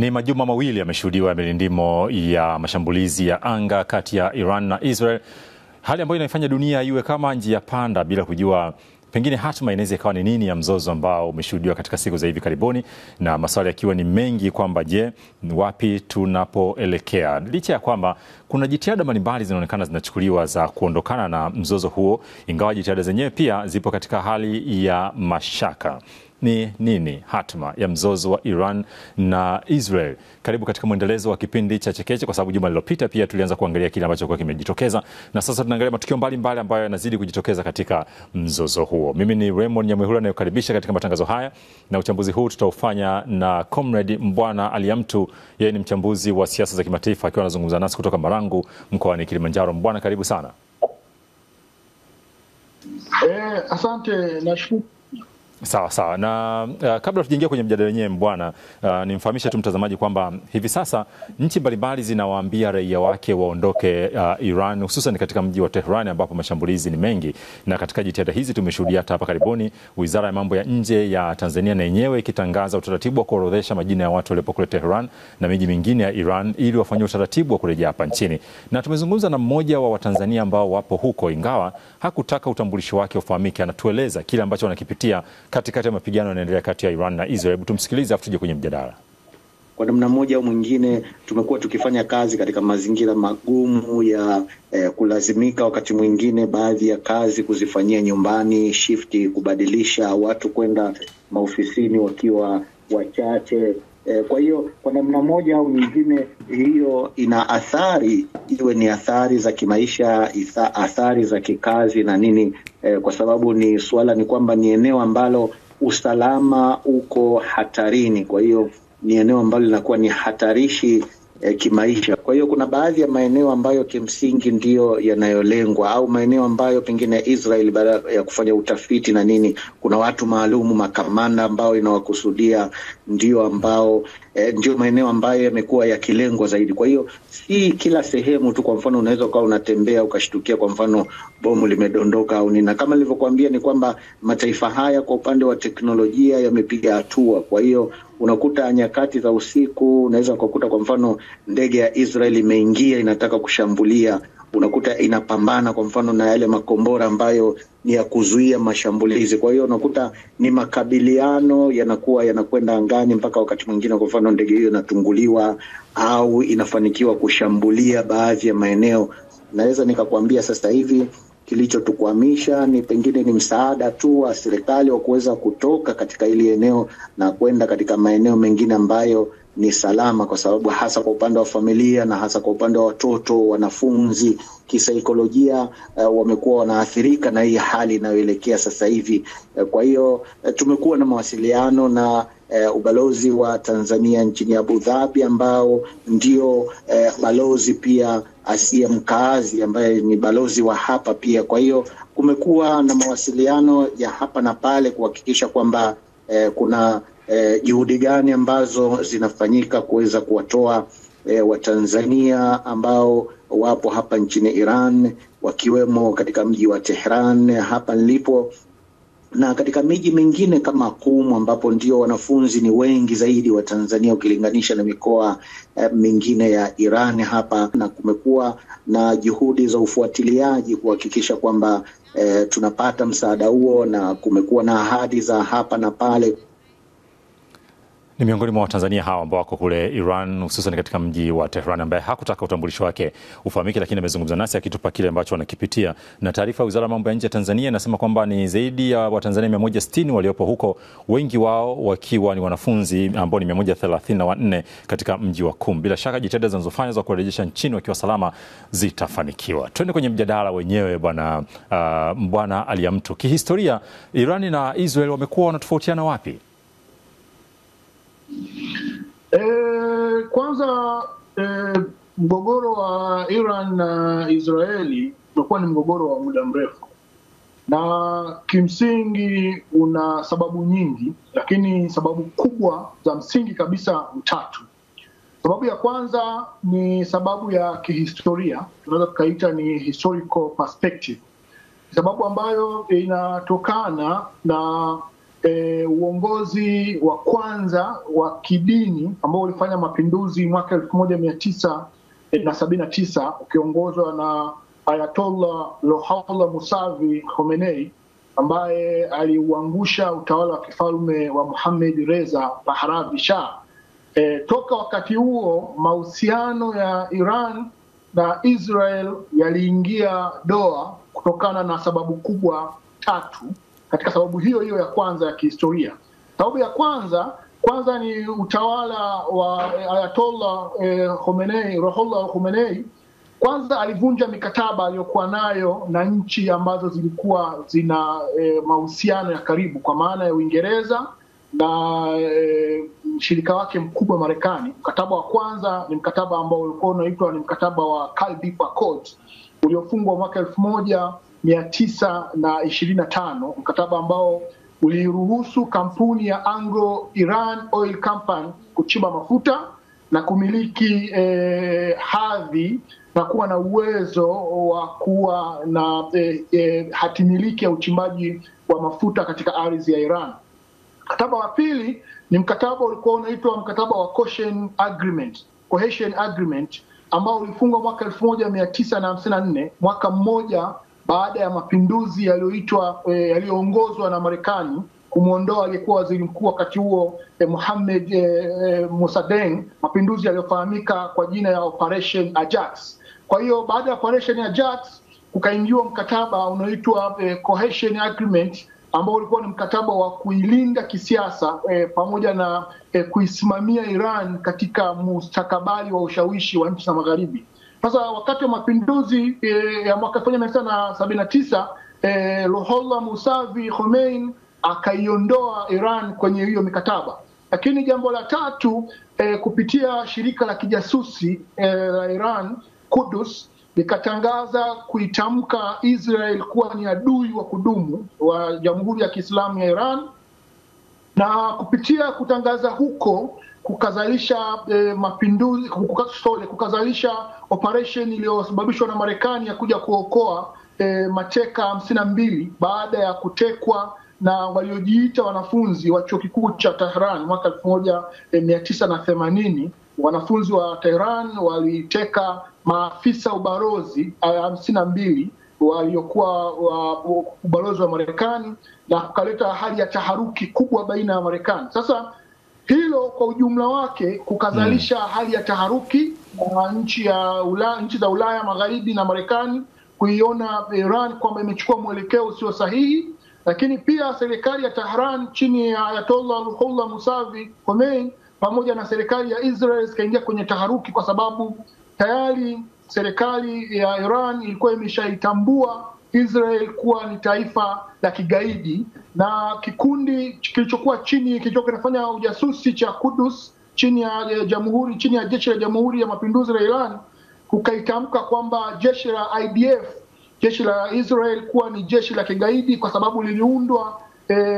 Ni majuma mawili yameshuhudiwa ya milindimo ya mashambulizi ya anga kati ya Iran na Israel, hali ambayo inaifanya dunia iwe kama njia panda bila kujua pengine hatima inaweza ikawa ni nini ya mzozo ambao umeshuhudiwa katika siku za hivi karibuni, na maswali yakiwa ni mengi kwamba je, wapi tunapoelekea, licha ya kwamba kuna jitihada mbalimbali zinaonekana zinachukuliwa za kuondokana na mzozo huo, ingawa jitihada zenyewe pia zipo katika hali ya mashaka. Ni nini hatima ya mzozo wa Iran na Israel? Karibu katika mwendelezo wa kipindi cha Chekeche, kwa sababu juma lililopita pia tulianza kuangalia kile ambacho kwa kimejitokeza, na sasa tunaangalia matukio mbalimbali ambayo yanazidi kujitokeza katika mzozo huo. Mimi ni Raymond Nyamwihula nayokaribisha katika matangazo haya, na uchambuzi huu tutaufanya na Comrade Mbwana Aliamtu. Yeye ni mchambuzi wa siasa za kimataifa akiwa anazungumza nasi kutoka Marangu mkoani Kilimanjaro. Mbwana, karibu sana. Asante, nashukuru. Sawa. Na kabla tujaingia kwenye mjadala wenyewe Mbwana, nimfahamishe tu mtazamaji kwamba hivi sasa nchi mbalimbali zinawaambia raia wake waondoke Iran, hususan katika mji wa Tehran ambapo mashambulizi ni mengi. Na katika jitihada hizi tumeshuhudia hata hapa karibuni Wizara ya Mambo ya Nje ya Tanzania na yenyewe ikitangaza utaratibu wa kuorodhesha majina ya watu waliopo kule Tehran na miji mingine ya Iran ili wafanye utaratibu wa kurejea hapa nchini. Na tumezungumza na mmoja wa Watanzania ambao wapo huko, ingawa hakutaka utambulisho wake ufahamike. Anatueleza kile ambacho wanakipitia katikati ya mapigano yanaendelea kati ya Iran na Israel. Hebu tumsikilize afu tuje kwenye mjadala. Kwa namna moja au mwingine tumekuwa tukifanya kazi katika mazingira magumu ya kulazimika wakati mwingine baadhi ya kazi kuzifanyia nyumbani, shifti, kubadilisha watu kwenda maofisini wakiwa wachache. Kwa hiyo kwa namna moja au nyingine hiyo ina athari, iwe ni athari za kimaisha, athari za kikazi na nini, kwa sababu ni swala ni kwamba ni eneo ambalo usalama uko hatarini. Kwa hiyo ni eneo ambalo linakuwa ni hatarishi kimaisha. Kwa hiyo kuna baadhi ya maeneo ambayo kimsingi ndiyo yanayolengwa, au maeneo ambayo pengine Israel baada ya kufanya utafiti na nini, kuna watu maalumu, makamanda ambao inawakusudia, ndio ambao ndio maeneo ambayo yamekuwa yakilengwa zaidi. Kwa hiyo si kila sehemu tu, kwa mfano unaweza ukawa unatembea ukashtukia kwa mfano bomu limedondoka au nini. Na kama nilivyokuambia ni kwamba mataifa haya kwa upande wa teknolojia yamepiga hatua. Kwa hiyo unakuta nyakati za usiku unaweza kukuta kwa mfano ndege ya Israel imeingia inataka kushambulia, unakuta inapambana kwa mfano na yale makombora ambayo ni ya kuzuia mashambulizi. Kwa hiyo unakuta ni makabiliano yanakwenda angani, mpaka wakati mwingine kwa mfano ndege hiyo inatunguliwa au inafanikiwa kushambulia baadhi ya maeneo. Naweza nikakwambia sasa hivi kilichotukwamisha ni pengine ni msaada tu wa serikali wa kuweza kutoka katika ili eneo na kwenda katika maeneo mengine ambayo ni salama, kwa sababu hasa kwa upande wa familia na hasa kwa upande wa watoto, wanafunzi, kisaikolojia wamekuwa wanaathirika na hii hali inayoelekea sasa hivi. Kwa hiyo tumekuwa na mawasiliano na ubalozi wa Tanzania nchini Abu Dhabi, ambao ndio balozi pia asiye mkaazi ambaye ni balozi wa hapa pia. Kwa hiyo kumekuwa na mawasiliano ya hapa na pale kuhakikisha kwamba kuna juhudi gani ambazo zinafanyika kuweza kuwatoa Watanzania ambao wapo hapa nchini Iran, wakiwemo katika mji wa Tehran hapa nilipo, na katika miji mingine kama Qum ambapo ndio wanafunzi ni wengi zaidi wa Tanzania ukilinganisha na mikoa mingine ya Iran hapa. Na kumekuwa na juhudi za ufuatiliaji kuhakikisha kwamba tunapata msaada huo, na kumekuwa na ahadi za hapa na pale. Ni miongoni mwa Watanzania hawa ambao wako kule Iran, hususan katika mji wa Tehran, ambaye hakutaka utambulisho wake ufahamike, lakini amezungumza nasi akitupa kile ambacho wanakipitia. Na taarifa ya Wizara ya Mambo ya Nje ya Tanzania inasema kwamba ni zaidi ya Watanzania 160 waliopo huko, wengi wao wakiwa ni wanafunzi ambao ni 134 katika mji wa Qum. Bila shaka jitihada zinazofanywa za kurejesha nchini wakiwa salama zitafanikiwa. Twende kwenye mjadala wenyewe bwana Mbwana Aliamtu. Kihistoria, Iran na Israel wamekuwa wanatofautiana wapi? Kwanza mgogoro wa Iran na Israeli umekuwa ni mgogoro wa muda mrefu, na kimsingi una sababu nyingi, lakini sababu kubwa za msingi kabisa tatu. Sababu ya kwanza ni sababu ya kihistoria, tunaweza tukaita ni historical perspective, sababu ambayo inatokana na uongozi wa kwanza wa kidini ambao ulifanya mapinduzi mwaka 1979 ukiongozwa na Ayatollah Ruhollah Musavi Khomeini, ambaye aliuangusha utawala wa kifalme wa Mohammad Reza Pahlavi Shah. Toka wakati huo mahusiano ya Iran na Israel yaliingia doa kutokana na sababu kubwa tatu. Katika sababu hiyo ya kwanza ya kihistoria, sababu ya kwanza ni utawala wa Ayatollah Khomeini, Ruhollah Khomeini. Kwanza alivunja mikataba aliyokuwa nayo na nchi ambazo zilikuwa zina mahusiano ya karibu, kwa maana ya Uingereza na mshirika wake mkubwa Marekani. Mkataba wa kwanza ni mkataba ambao ulikuwa unaitwa ni mkataba wa Cardiff Accords uliofungwa mwaka 1925, mkataba ambao uliruhusu kampuni ya Anglo Iran Oil Company kuchimba mafuta na kumiliki hadhi na kuwa na uwezo wa kuwa na hatimiliki ya uchimbaji wa mafuta katika ardhi ya Iran. Mkataba wa pili ni mkataba ulikuwa unaitwa mkataba wa Cohesion Agreement ambao ulifungwa mwaka 1954, mwaka mmoja baada ya mapinduzi yaliyoongozwa na Marekani kumuondoa aliyekuwa waziri mkuu wakati huo Mohammad Mossadegh, mapinduzi yaliyofahamika kwa jina ya Operation Ajax. Kwa hiyo baada ya Operation Ajax kukaingiwa mkataba unaoitwa Cohesion Agreement ambao ulikuwa ni mkataba wa kuilinda kisiasa pamoja na kuisimamia Iran katika mustakabali wa ushawishi wa nchi za Magharibi. Sasa wakati wa mapinduzi ya mwaka 1979 Ruhollah Musavi Khomeini akaiondoa Iran kwenye hiyo mikataba. Lakini jambo la tatu, kupitia shirika la kijasusi la Iran Quds likatangaza kuitamka Israel kuwa ni adui wa kudumu wa Jamhuri ya Kiislamu ya Iran, na kupitia kutangaza huko kukazalisha kukazalisha operation iliyosababishwa na Marekani ya kuja kuokoa mateka 52 baada ya kutekwa na waliojiita wanafunzi wa chuo kikuu cha Tehran mwaka 1980. Wanafunzi wa Tehran waliteka maafisa ubalozi 52 waliokuwa ubalozi wa Marekani na kukaleta hali ya taharuki kubwa baina ya Marekani. Sasa hilo kwa ujumla wake kukazalisha hali ya taharuki na nchi za Ulaya Magharibi na Marekani kuiona Iran kwamba imechukua mwelekeo usio sahihi. Lakini pia serikali ya Tehran chini ya Ayatollah Ruhollah Musavi Khomeini pamoja na serikali ya Israel zikaingia kwenye taharuki, kwa sababu tayari serikali ya Iran ilikuwa imeshaitambua Israel kuwa ni taifa la kigaidi, na kikundi kilichokuwa kinafanya ujasusi cha Quds chini ya jeshi la Jamhuri ya Mapinduzi la Iran kukaitamka kwamba jeshi la IDF, jeshi la Israel, kuwa ni jeshi la kigaidi kwa sababu liliundwa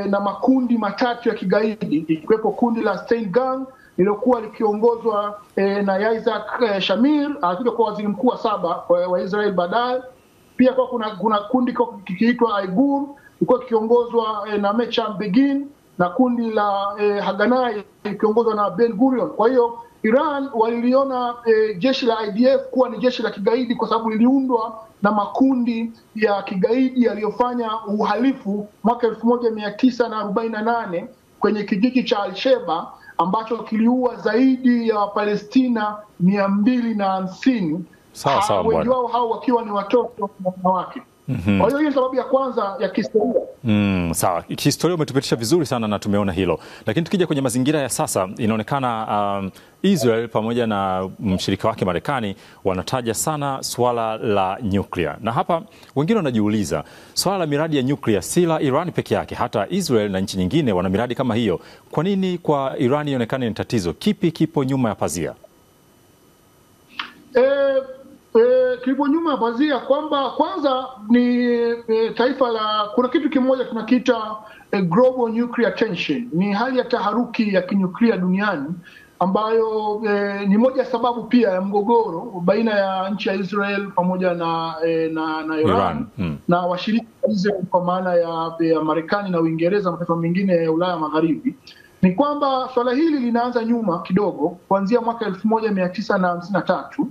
na makundi matatu ya kigaidi, ikiwepo kundi la Stein Gang lililokuwa likiongozwa na Isaac Shamir, alikuja kwa waziri mkuu wa 7 wa Israel baadaye. Pia kuna kundi kikiitwa Aigur ilikuwa kiongozwa na Mecham Begin, na kundi la Haganah likiongozwa na Ben Gurion. Kwa hiyo Iran waliliona jeshi la IDF kuwa ni jeshi la kigaidi kwa sababu liliundwa na makundi ya kigaidi yaliyofanya uhalifu mwaka 1948 kwenye kijiji cha Al-Sheba ambacho kiliua zaidi ya Wapalestina 250. Sawa, wengi wao hao wakiwa ni watoto na wanawake. Kwa hiyo hii ni sababu ya kwanza ya kihistoria. Sawa, kihistoria umetupitisha vizuri sana na tumeona hilo. Lakini tukija kwenye mazingira ya sasa, inaonekana Israel pamoja na mshirika wake Marekani wanataja sana swala la nyuklia. Na hapa wengine wanajiuliza, swala la miradi ya nyuklia si la Iran peke yake, hata Israel na nchi nyingine wana miradi kama hiyo. Kwa nini kwa Iran ionekane ni tatizo? Kipi kipo nyuma ya pazia? Kilipo nyuma ya pazia kwamba kwanza ni taifa la, kuna kitu kimoja tunakiita global nuclear tension, ni hali ya taharuki ya kinyuklia duniani ambayo ni moja sababu pia ya mgogoro baina ya nchi ya Israel pamoja na Iran. Na washirika wa Israel kwa maana ya Marekani na Uingereza na mataifa mengine ya Ulaya Magharibi, ni kwamba swala hili linaanza nyuma kidogo. Kuanzia mwaka 1953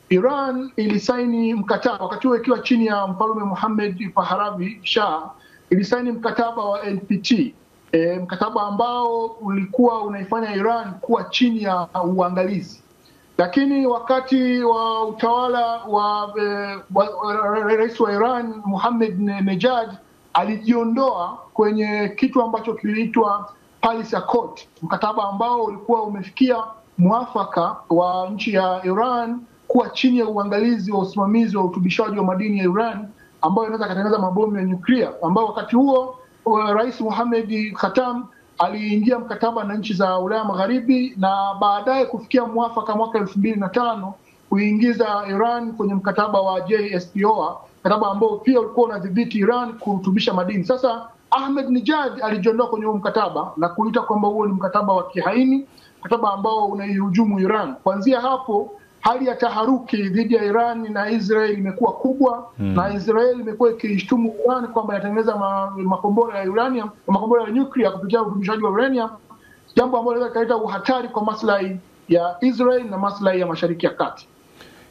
Iran ilisaini mkataba, wakati huo ikiwa chini ya mfalme Mohammed Pahlavi Shah, ilisaini mkataba wa NPT, mkataba ambao ulikuwa unaifanya Iran kuwa chini ya uangalizi. Lakini wakati wa utawala wa rais wa Iran Mohammed Nejad, alijiondoa kwenye kitu ambacho kiliitwa Paris Accord, mkataba ambao ulikuwa umefikia mwafaka wa nchi ya Iran kuwa chini ya uangalizi wa usimamizi wa utubishaji wa madini ya Iran ambayo inaweza kutengeneza mabomu ya nyuklia, ambao wakati huo Rais Mohamed Khattam aliingia mkataba na nchi za Ulaya Magharibi, na baadaye kufikia mwafaka mwaka 2005 kuingiza Iran kwenye mkataba wa JCPOA, mkataba ambao pia ulikuwa unadhibiti Iran kurutubisha madini. Sasa Ahmadinejad alijiondoa kwenye huo mkataba na kuita kwamba huo ni mkataba wa kihaini, mkataba ambao unaihujumu Iran. Kuanzia hapo hali ya taharuki dhidi ya Iran na Israel imekuwa kubwa, na Israel imekuwa ikishtumu Iran kwamba inatengeneza makombora ya uranium, makombora ya nyuklia kupitia urutubishaji wa uranium, jambo ambalo linaweza kuleta uhatari kwa maslahi ya Israel na maslahi ya Mashariki ya Kati.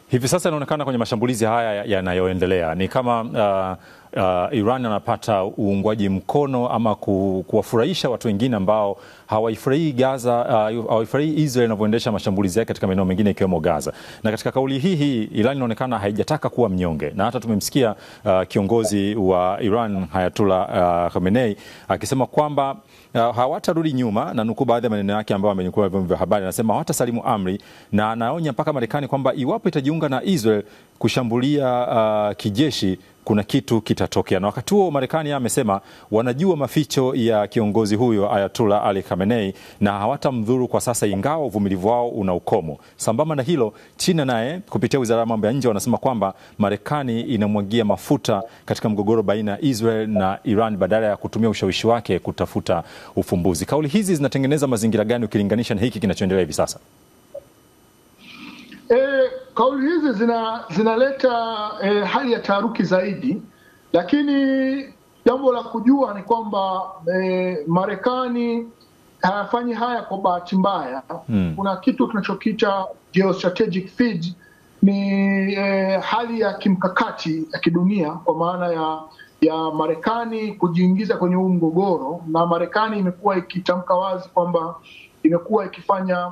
Hivi sasa inaonekana kwenye mashambulizi haya yanayoendelea ni kama Iran anapata uungwaji mkono ama kuwafurahisha watu wengine ambao hawaifurahii Gaza, hawaifurahii Israel inavyoendesha mashambulizi yake katika maeneo mengine ikiwemo Gaza. Na katika kauli hii Iran inaonekana haijataka kuwa mnyonge, na hata tumemsikia kiongozi wa Iran Ayatollah Khamenei akisema kwamba hawatarudi nyuma, na nukuu baadhi ya maneno yake ambayo amenyukua vyombo vya habari. Anasema hawatasalimu amri, na anaonya mpaka Marekani kwamba iwapo itajiunga na Israel kushambulia kijeshi kuna kitu kitatokea. Na wakati huo Marekani amesema wanajua maficho ya kiongozi huyo Ayatollah Ali Khamenei na hawatamdhuru kwa sasa, ingawa uvumilivu wao una ukomo. Sambamba na hilo, China naye kupitia Wizara ya Mambo ya Nje wanasema kwamba Marekani inamwagia mafuta katika mgogoro baina ya Israel na Iran badala ya kutumia ushawishi wake kutafuta ufumbuzi. Kauli hizi zinatengeneza mazingira gani ukilinganisha na hiki kinachoendelea hivi sasa? Kauli hizi zinaleta hali ya taharuki zaidi, lakini jambo la kujua ni kwamba Marekani hayafanyi haya kwa bahati mbaya. Kuna kitu tunachokiita geostrategic feed, ni hali ya kimkakati ya kidunia, kwa maana ya Marekani kujiingiza kwenye huu mgogoro, na Marekani imekuwa ikitamka wazi kwamba imekuwa ikifanya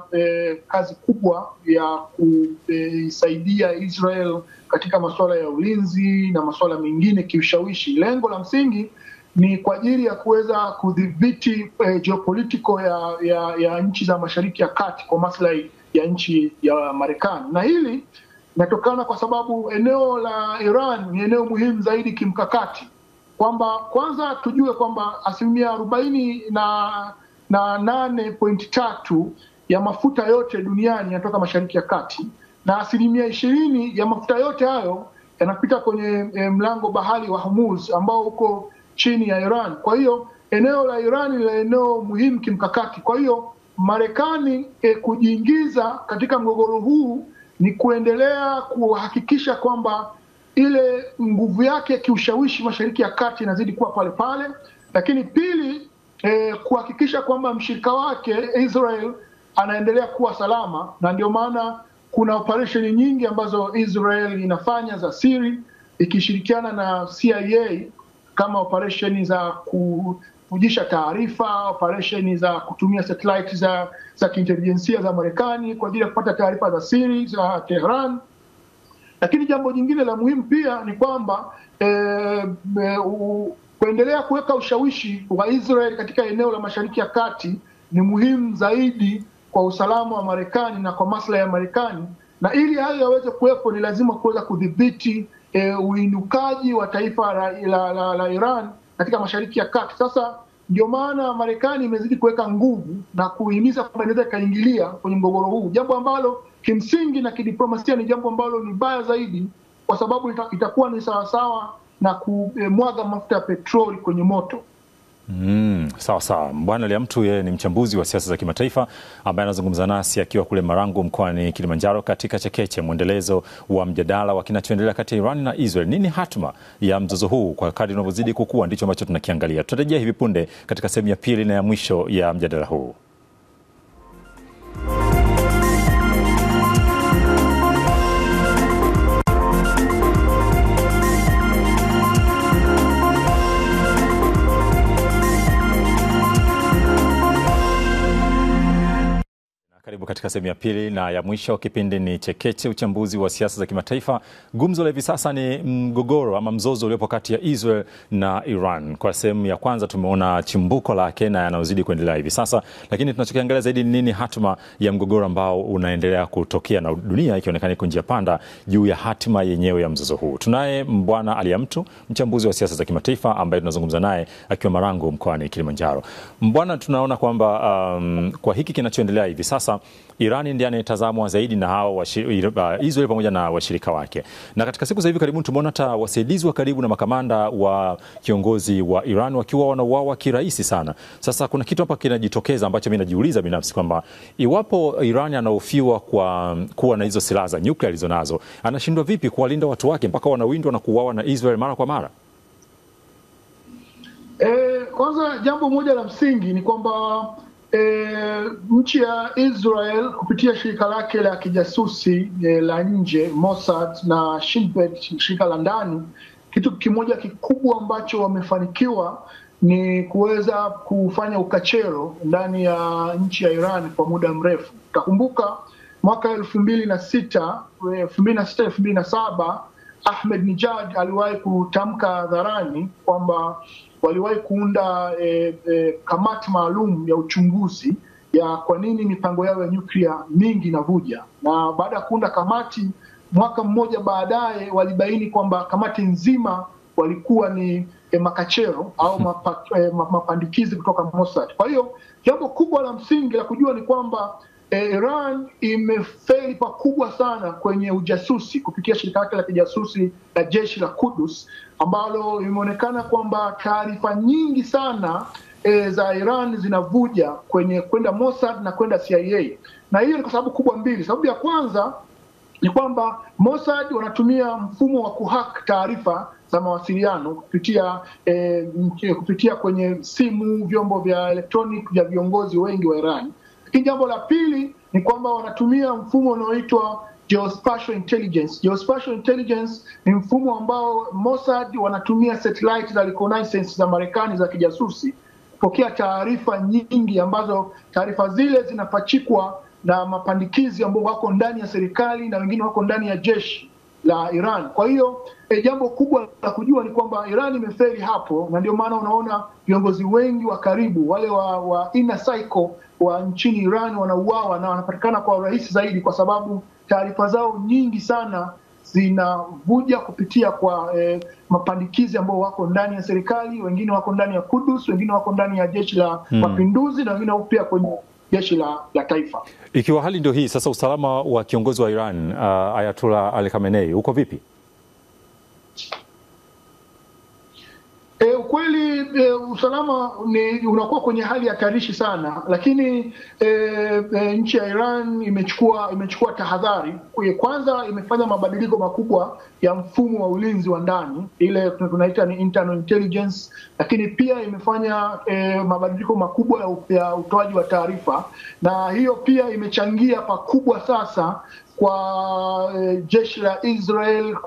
kazi kubwa ya kuisaidia Israel katika masuala ya ulinzi na masuala mengine kiushawishi. Lengo la msingi ni kwa ajili ya kuweza kudhibiti geopolitical ya nchi za Mashariki ya Kati kwa maslahi ya nchi ya Marekani. Na hili linatokana kwa sababu eneo la Iran ni eneo muhimu zaidi kimkakati, kwamba kwanza tujue kwamba 48.3 ya mafuta yote duniani yanatoka Mashariki ya Kati, na 20% ya mafuta yote hayo yanapita kwenye mlango bahari wa Hormuz ambao uko chini ya Iran. Kwa hiyo eneo la Iran ni eneo muhimu kimkakati. Kwa hiyo Marekani kujiingiza katika mgogoro huu ni kuendelea kuhakikisha kwamba ile nguvu yake kiushawishi Mashariki ya Kati inazidi kuwa pale pale, lakini pili kuhakikisha kwamba mshirika wake Israel anaendelea kuwa salama. Na ndio maana kuna operesheni nyingi ambazo Israel inafanya za siri ikishirikiana na CIA, kama operesheni za kujisha taarifa, operesheni za kutumia satellite za kiintelijensia za Marekani kwa ajili ya kupata taarifa za siri za Tehran. Lakini jambo jingine la muhimu pia ni kwamba kuendelea kuweka ushawishi wa Israel katika eneo la Mashariki ya Kati ni muhimu zaidi kwa usalama wa Marekani na kwa maslahi ya Marekani, na ili hayo yaweze kuwepo ni lazima kuweza kudhibiti uinukaji wa taifa la Iran katika Mashariki ya Kati. Sasa ndio maana Marekani imezidi kuweka nguvu na kuhimiza kwamba inaweza kaingilia kwenye mgogoro huu, jambo ambalo kimsingi na kidiplomasia ni jambo ambalo ni baya zaidi, kwa sababu itakuwa ni sawasawa na kumwaga mafuta ya petroli kwenye moto. Sawa sawa. Bwana Liamtu yeye ni mchambuzi wa siasa za kimataifa ambaye anazungumza nasi akiwa kule Marangu mkoani Kilimanjaro katika Chekeche, mwendelezo wa mjadala wa kinachoendelea kati ya Iran na Israel. Nini hatma ya mzozo huu kwa kadri unavyozidi kukua, ndicho ambacho tunakiangalia. Tutarejea hivi punde katika sehemu ya pili na ya mwisho ya mjadala huu. Karibu katika sehemu ya pili na ya mwisho. Kipindi ni Chekeche, uchambuzi wa siasa za kimataifa. Gumzo la hivi sasa ni mgogoro ama mzozo uliopo kati ya Israel na Iran. Kwa sehemu ya kwanza tumeona chimbuko lake na yanayozidi kuendelea hivi sasa, lakini tunachokiangalia zaidi ni nini hatma ya mgogoro ambao unaendelea kutokea na dunia ikionekana iko njia panda juu ya hatima yenyewe ya mzozo huu. Tunaye Bwana Liamtu, mchambuzi wa siasa za kimataifa ambaye tunazungumza naye akiwa Marangu mkoani Kilimanjaro. Bwana, tunaona kwamba kwa hiki kinachoendelea hivi sasa Irani ndiye anayetazamwa zaidi na hao Israel pamoja na washirika wake. Na katika siku za hivi karibuni tumeona hata wasaidizi wa karibu na makamanda wa kiongozi wa Iran wakiwa wanauawa kirahisi sana. Sasa kuna kitu hapa kinajitokeza ambacho mimi najiuliza binafsi kwamba iwapo Iran anahofiwa kwa kuwa na hizo silaha za nyuklia alizonazo, anashindwa vipi kuwalinda watu wake mpaka wanawindwa na kuuawa na Israel mara kwa mara? Kwanza jambo moja la msingi ni kwamba nchi ya Israel kupitia shirika lake la kijasusi la nje Mossad na Shin Bet, shirika la ndani, kitu kimoja kikubwa ambacho wamefanikiwa ni kuweza kufanya ukachero ndani ya nchi ya Iran kwa muda mrefu. Utakumbuka mwaka 2006-2007 Ahmadinejad aliwahi kutamka hadharani kwamba waliwahi kuunda kamati maalum ya uchunguzi ya kwa nini mipango yao ya nyuklia mingi inavuja, na baada ya kuunda kamati mwaka mmoja baadaye walibaini kwamba kamati nzima walikuwa ni makachero au mapandikizi kutoka Mossad. Kwa hiyo jambo kubwa la msingi la kujua ni kwamba Iran imefeli pakubwa sana kwenye ujasusi kupitia shirika lake la kijasusi la jeshi la Quds, ambalo imeonekana kwamba taarifa nyingi sana za Iran zinavuja kwenye kwenda Mossad na kwenda CIA. Na hiyo ni kwa sababu kubwa mbili. Sababu ya kwanza ni kwamba Mossad wanatumia mfumo wa kuhack taarifa za mawasiliano kupitia kwenye simu, vyombo vya electronic vya viongozi wengi wa Iran. Lakini jambo la pili ni kwamba wanatumia mfumo unaoitwa geospatial intelligence. Geospatial intelligence ni mfumo ambao Mossad wanatumia satellite za reconnaissance za Marekani za kijasusi kupokea taarifa nyingi, ambazo taarifa zile zinapachikwa na mapandikizi ambao wako ndani ya serikali na wengine wako ndani ya jeshi la Iran. Kwa hiyo jambo kubwa la kujua ni kwamba Iran imefeli hapo, na ndio maana unaona viongozi wengi wa karibu wale wa inner circle wa nchini Iran wanauawa na wanapatikana kwa urahisi zaidi, kwa sababu taarifa zao nyingi sana zinavuja kupitia kwa mapandikizi ambao wako ndani ya serikali, wengine wako ndani ya Quds, wengine wako ndani ya jeshi la mapinduzi na wengine pia kwenye jeshi la taifa. Ikiwa hali ndio hii sasa, usalama wa kiongozi wa Iran Ayatollah Ali Khamenei uko vipi? Ukweli usalama unakuwa kwenye hali hatarishi sana, lakini nchi ya Iran imechukua tahadhari. Kwanza imefanya mabadiliko makubwa ya mfumo wa ulinzi wa ndani, ile tunaita ni internal intelligence, lakini pia imefanya mabadiliko makubwa ya utoaji wa taarifa, na hiyo pia imechangia pakubwa sasa kwa jeshi la Israel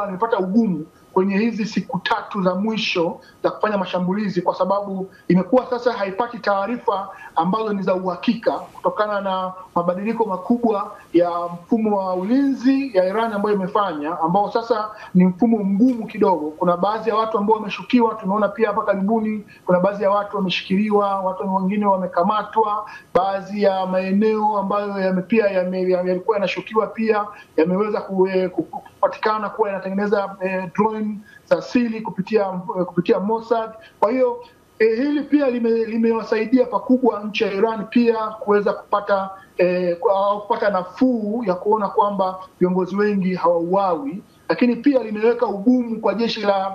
imepata ugumu kwenye hizi siku tatu za mwisho za kufanya mashambulizi, kwa sababu imekuwa sasa haipati taarifa ambazo ni za uhakika kutokana na mabadiliko makubwa ya mfumo wa ulinzi ya Iran ambayo imefanya, ambao sasa ni mfumo mgumu kidogo. Kuna baadhi ya watu ambao wameshukiwa, tumeona pia hapa karibuni kuna baadhi ya watu wameshikiliwa, watu wengine wamekamatwa, baadhi ya maeneo ambayo yalikuwa yanashukiwa pia yameweza kupatikana kuwa yanatengeneza drone za siri kupitia Mossad. Kwa hiyo hili pia limewasaidia pakubwa nchi ya Iran pia kuweza kupata nafuu ya kuona kwamba viongozi wengi hawauawi. lakini pia limeweka ugumu kwa jeshi la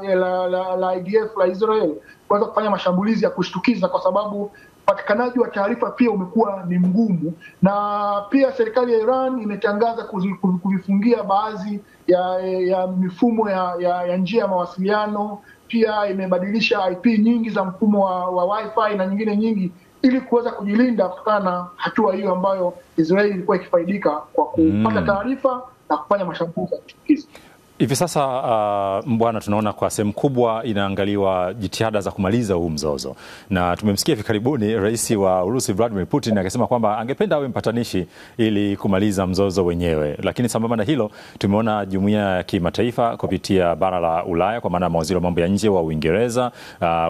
IDF la Israel kuweza kufanya mashambulizi ya kushtukiza, kwa sababu upatikanaji wa taarifa pia umekuwa ni mgumu. Na pia serikali ya Iran imetangaza kuvifungia baadhi ya mifumo ya njia ya mawasiliano. Pia imebadilisha IP nyingi za mfumo wa wifi na nyingine nyingi, ili kuweza kujilinda kutokana na hatua hiyo ambayo Israeli ilikuwa ikifaidika kwa kupata taarifa na kufanya mashambulizi ya kushtukiza. Hivi sasa bwana, tunaona kwa sehemu kubwa inaangaliwa jitihada za kumaliza huu mzozo, na tumemsikia hivi karibuni rais wa Urusi Vladimir Putin akisema kwamba angependa awe mpatanishi ili kumaliza mzozo wenyewe. Lakini sambamba na hilo, tumeona jumuiya ya kimataifa kupitia bara la Ulaya, kwa maana ya mawaziri wa mambo ya nje wa Uingereza,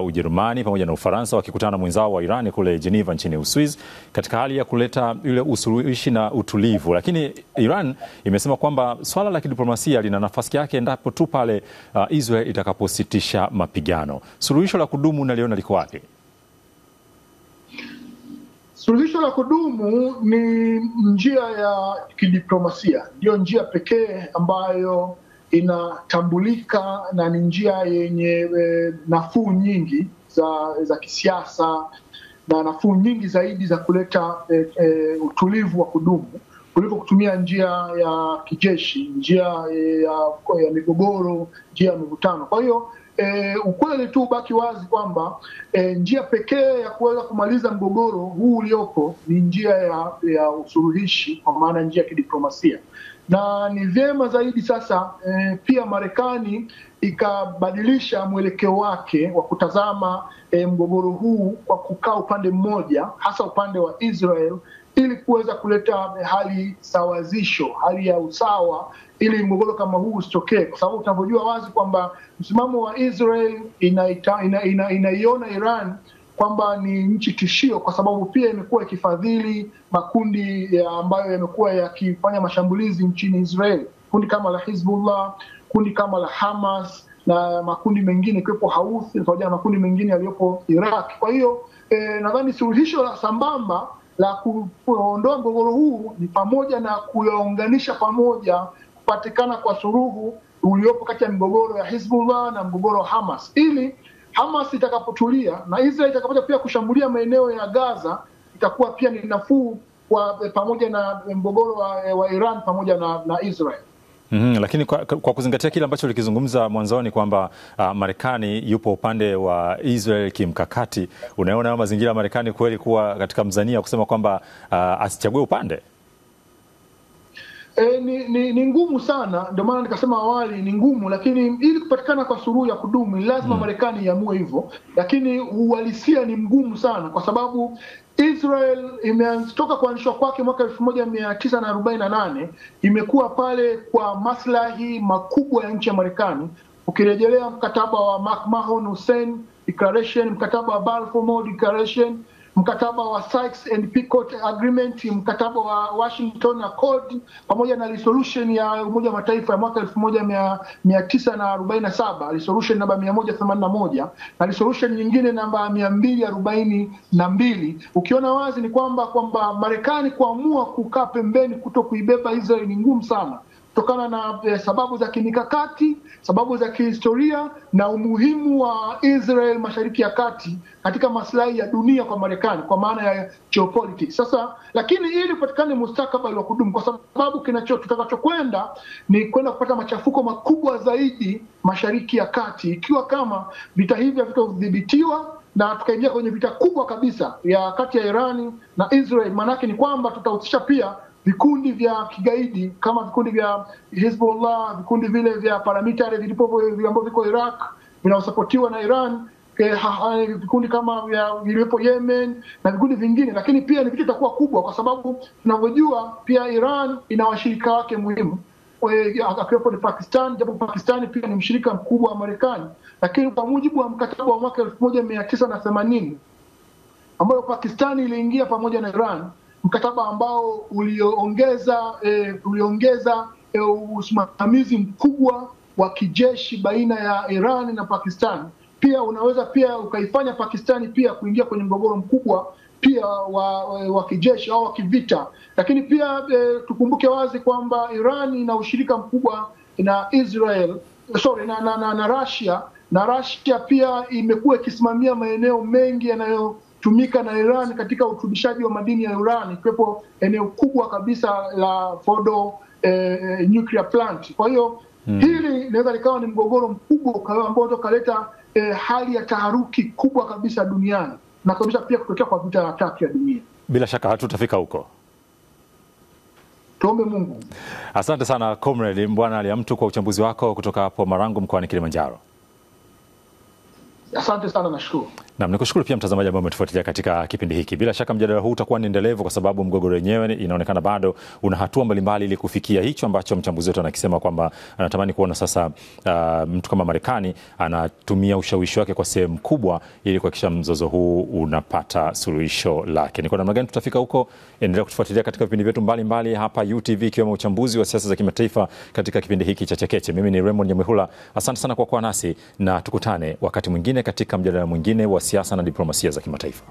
Ujerumani pamoja na Ufaransa wakikutana na mwenzao wa Iran kule Geneva nchini Uswizi katika hali ya kuleta ile usuluhishi na utulivu. Lakini Iran imesema kwamba swala la kidiplomasia lina nafasi yake endapo tu pale Israel itakapositisha mapigano. Suluhisho la kudumu naliona liko wapi? Suluhisho la kudumu ni njia ya kidiplomasia, ndio njia pekee ambayo inatambulika na ni njia yenye nafuu nyingi za kisiasa na nafuu nyingi zaidi za kuleta utulivu wa kudumu kuliko kutumia njia ya kijeshi, njia ya migogoro, njia ya mivutano. Kwa hiyo ukweli tu baki wazi kwamba njia pekee ya kuweza kumaliza mgogoro huu uliopo ni njia ya usuluhishi, kwa maana njia ya kidiplomasia. Na ni vyema zaidi sasa pia Marekani ikabadilisha mwelekeo wake wa kutazama mgogoro huu kwa kukaa upande mmoja, hasa upande wa Israel, ili kuweza kuleta hali sawazisho, hali ya usawa, ili mgogoro kama huu usitokee, kwa sababu tunavyojua wazi kwamba msimamo wa Israel inaiona Iran kwamba ni nchi tishio, kwa sababu pia imekuwa ikifadhili makundi ambayo yamekuwa yakifanya mashambulizi nchini Israel, kundi kama la Hezbollah, kundi kama la Hamas na makundi mengine ikiwepo Houthi pamoja na makundi mengine yaliyopo Iraq. Kwa hiyo nadhani suluhisho la sambamba la kuondoa mgogoro huu ni pamoja na kuyaunganisha pamoja, kupatikana kwa suluhu uliopo kati ya mgogoro ya Hezbollah na mgogoro wa Hamas, ili Hamas itakapotulia na Israel itakapokuja pia kushambulia maeneo ya Gaza, itakuwa pia ni nafuu pamoja na mgogoro wa Iran pamoja na Israel. Lakini kwa kuzingatia kile ambacho ulikizungumza mwanzoni kwamba Marekani yupo upande wa Israel kimkakati, unaona mazingira ya Marekani kweli kuwa katika mzania kusema kwamba asichague upande? Ni ngumu sana, ndio maana nikasema awali ni ngumu, lakini ili kupatikana kwa suluhu ya kudumu lazima Marekani iamue hivyo, lakini uhalisia ni mgumu sana, kwa sababu Israel imetoka kuanzishwa kwake mwaka 1948 imekuwa pale kwa maslahi makubwa ya nchi ya Marekani. Ukirejelea mkataba wa McMahon-Hussein Declaration, mkataba wa Balfour Declaration, mkataba wa Sykes-Picot Agreement, mkataba wa Washington Accord, pamoja na resolution ya Umoja wa Mataifa ya mwaka 1947, resolution namba 181 na resolution nyingine namba 242. Ukiona wazi ni kwamba Marekani kuamua kukaa pembeni kuto kuibeba Israel ni ngumu sana, kutokana na sababu za kimikakati, sababu za kihistoria na umuhimu wa Israel Mashariki ya Kati katika maslahi ya dunia kwa Marekani, kwa maana ya geopolitics. Sasa lakini ili kupatikane mustakabali wa kudumu, kwa sababu tutakachokwenda ni kwenda kupata machafuko makubwa zaidi Mashariki ya Kati, ikiwa kama vita hivi havitadhibitiwa na tukaingia kwenye vita kubwa kabisa ya kati ya Irani na Israel, manake ni kwamba tutahusisha pia vikundi vya kigaidi kama vikundi vya Hezbollah, vikundi vile vya paramilitary ambavyo viko Iraq vinaosapotiwa na Iran, vikundi kama vilivyopo Yemen na vikundi vingine. Lakini pia ni vitu itakuwa kubwa, kwa sababu tunavyojua pia Iran ina washirika wake muhimu, akiwepo ni Pakistan, japo Pakistan pia ni mshirika mkubwa wa Marekani. Lakini kwa mujibu wa mkataba wa mwaka 1980 ambayo Pakistan iliingia pamoja na Iran, mkataba ambao uliongeza usimamizi mkubwa wa kijeshi baina ya Iran na Pakistan. Pia unaweza pia ukaifanya Pakistani pia kuingia kwenye mgogoro mkubwa pia wa kijeshi au wa kivita. Lakini pia tukumbuke wazi kwamba Iran ina ushirika mkubwa na Israel, na Russia, na Russia pia imekuwa ikisimamia maeneo mengi yanayotumika na Iran katika utubishaji wa madini ya urani, ikiwepo eneo kubwa kabisa la Fordo nuclear plant. Kwa hiyo hili linaweza likawa ni mgogoro mkubwa ambao utaleta hali ya taharuki kubwa kabisa duniani na kabisa pia kutokea kwa vita ya tatu ya dunia. Bila shaka hatutafika huko. Tuombe Mungu. Asante sana Comrade Mbwana Alyamtu kwa uchambuzi wako kutoka hapo Marangu mkoani Kilimanjaro. Asante sana, nashukuru. Naam, nikushukuru pia mtazamaji ambaye umetufuatilia katika kipindi hiki. Bila shaka mjadala huu utakuwa ni endelevu kwa sababu mgogoro wenyewe inaonekana bado una hatua mbalimbali ili kufikia hicho ambacho mchambuzi wetu anakisema kwamba anatamani kuona sasa mtu kama Marekani anatumia ushawishi wake kwa sehemu kubwa ili kuhakikisha mzozo huu unapata suluhisho lake. Ni kwa namna gani tutafika huko? Endelea kutufuatilia katika vipindi vyetu mbalimbali hapa UTV, ikiwemo uchambuzi wa siasa za kimataifa katika kipindi hiki cha Chekeche. Mimi ni Raymond Nyamwihula. Asante sana kwa kuwa nasi na tukutane wakati mwingine katika mjadala mwingine wa siasa na diplomasia za kimataifa.